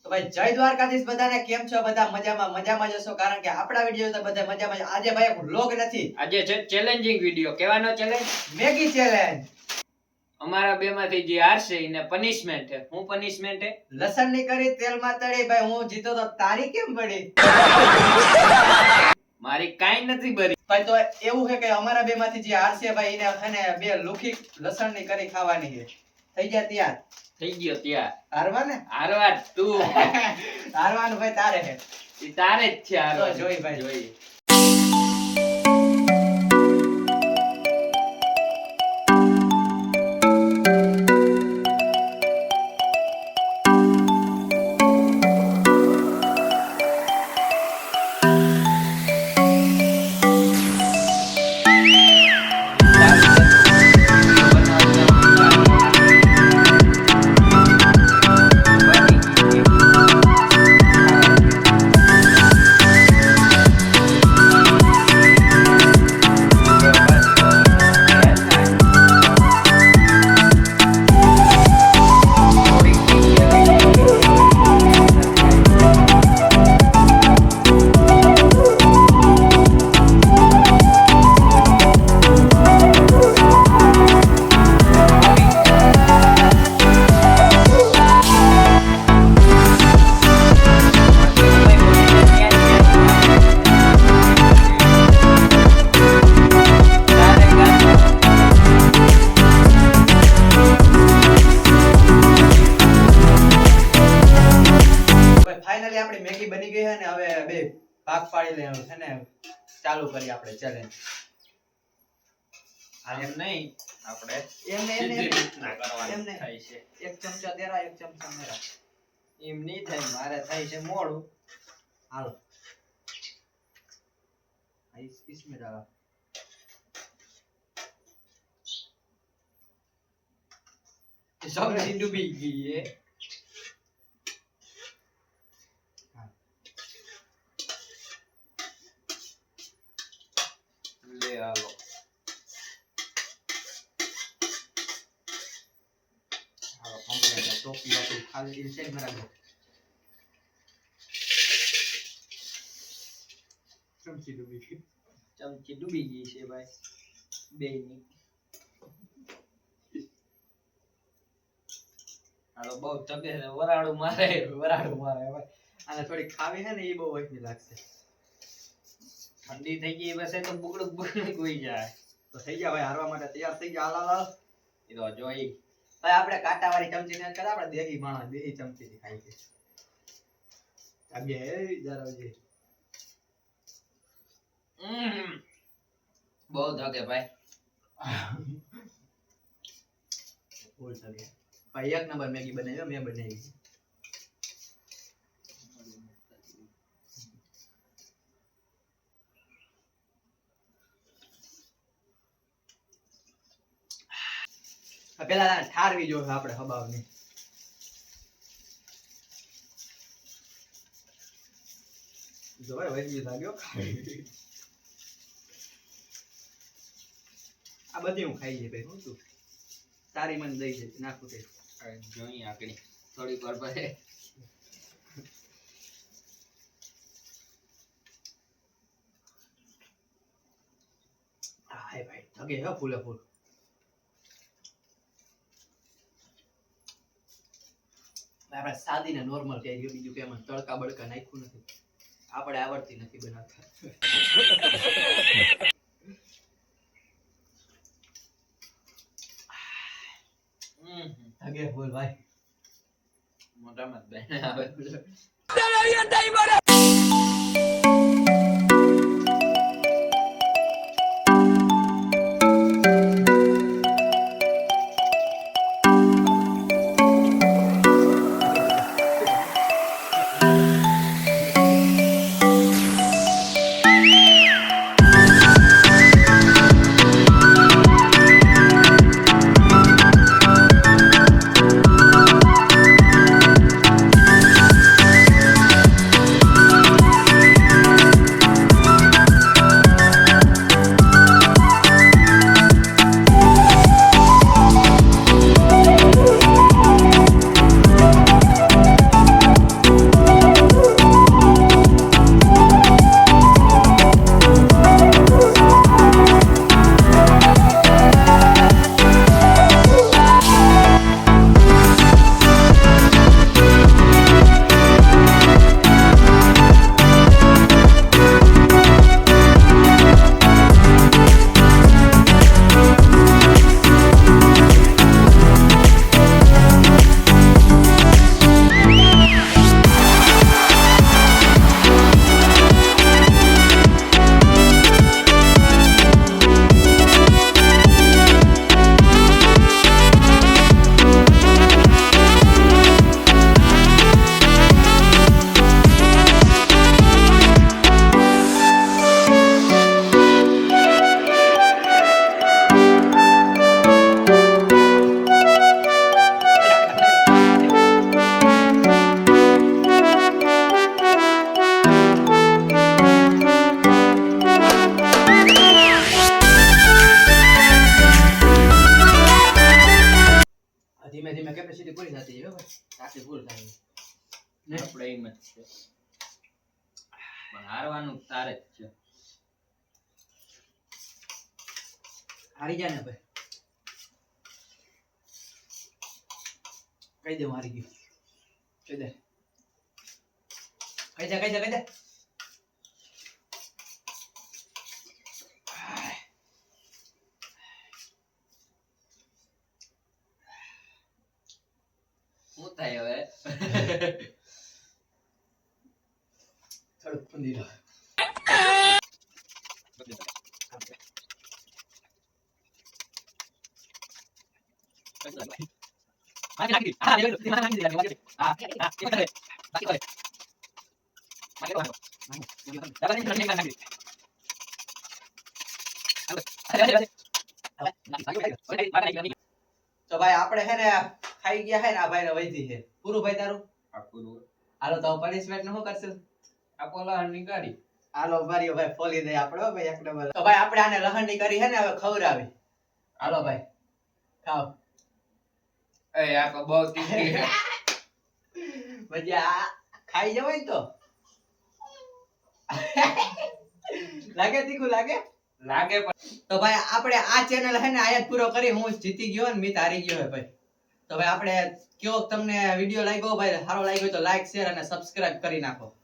તો ભાઈ જય દ્વારકાધીશ બધાને. કેમ છો? બધા મજામાં જશો, કારણ કે આપણા વિડિયો તો બધા મજામાં. આજે ભાઈ વ્લોગ નથી, આજે છે ચેલેન્જિંગ વિડિયો. કેવાનો ચેલેન્જ? Maggi challenge. અમારા બે માંથી જે હારશે એને પનિશમેન્ટ છે. હું પનિશમેન્ટ છે? લસણ ની કરી તેલમાં તળી. ભાઈ હું જીતો તો તારી કેમ પડી? મારી કાઈ નથી બરી. ભાઈ તો એવું છે કે અમારા બે માંથી જે હારશે ભાઈ એને અને બે લુખી લસણ ની કરી ખાવાની છે. થઈ ગયા તૈયાર? થઈ ગયો ત્યાં. હારવા ને? હારવા તું. હારવાનું ભાઈ તારે છે. ઈ તારે જ છે હારવા. તો જોઈ ભાઈ જોઈ. ફાઇનલી આપણી મેગી બની ગઈ છે ને હવે બે ભાગ પાડી લેવાનું છે ને ચાલુ કરી આપણે ચેલેન્જ. એમ નહીં, આપણે એમને સીધી રીતના કરવાનું એમને થાય છે. એક ચમચા તેરા એક ચમચા મેરા. એમ નહીં થાય, મારે થાય છે મોડું. હાલો इसमें डाला. સબ્જી ડૂબી ગઈ છે. લે આવો. हालो कंप्लीट है. टोपी वाली खाली इनसाइड में रखो. चमची डूबी गई. ચમચી ડૂબી ગઈ છે ભાઈ બેયની. હાલો બહુ તકે છે. વરાળું મારે ભાઈ આને થોડી ખાવી છે ને એ બહુ વચની લાગશે. ઠંડી થઈ ગઈ પછી તો બુકડુક કોઈ જાય. તો થઈ ગયા ભાઈ, હારવા માટે તૈયાર થઈ ગયા. હાલ એ તો જોઈ. ભાઈ આપણે કાંટા વાળી ચમચી ને કરે, આપણે દેહી માણસ દેહી ચમચી થી ખાઈ છે. આગે જરા બહુ થકે ભાઈ. ફૂલ થકે ભાઈ. એક નંબર મેગી બનાવ્યો મેં બનાવી. પેલા ઠારવી જોઈએ આપણે હબાવની. જો ભાઈ વૈદ્ય લાગ્યો. આ બધી હું ખાઈ જઈ ભાઈ. હું તું તારી મને દઈ દે નાખું તે જોઈ આકડી થોડીક વાર પછી. હાય ભાઈ થગે હે ફૂલે ફૂલ. આપણે સાદી ને નોર્મલ કહી દો, બીજું કે એમાં તડકા બડકા નાખ્યું નથી. આપણે આવડતી નથી બનાવતા. થગે ફૂલ ભાઈ. મોટામાં જ બેન આવે. આખી ફૂલ થાય આપણે એમ જ છે પણ હારવાનું તારે જ છે હારી જાય ને ભાઈ કહી દે હું હારી ગયો કહી દે શું થાય હવે થોડુંક ફૂંદી લો તો ભાઈ આપણે હે ને ખાઈ ગયા હે ને આ ભાઈ ને વૈધી છે પૂરું ભાઈ તારું હાલો તો પનિશમેન્ટ નું શું કરશું આપો લહણની કરી હાલો મારી ભાઈ ફોલી દે આપણે હો ભાઈ એક નંબર તો ભાઈ આપણે આને લહણની કરી હે ને હવે ખવડાવી હાલો ભાઈ ખાઓ એ આ તો બહુ તીખી છે પછી આ ખાઈ જવાય ને તો લાગે તીખું લાગે લાગે પણ તો ભાઈ આપણે આ ચેનલ હે ને આયા જ પૂરો કરી હું જીતી ગયો ને મિત હારી ગયો હે ભાઈ તો ભાઈ આપણે કેવો તમને વિડિયો લાગ્યો ભાઈ સારો લાગ્યો તો લાઈક શેર અને સબસ્ક્રાઇબ કરી નાખો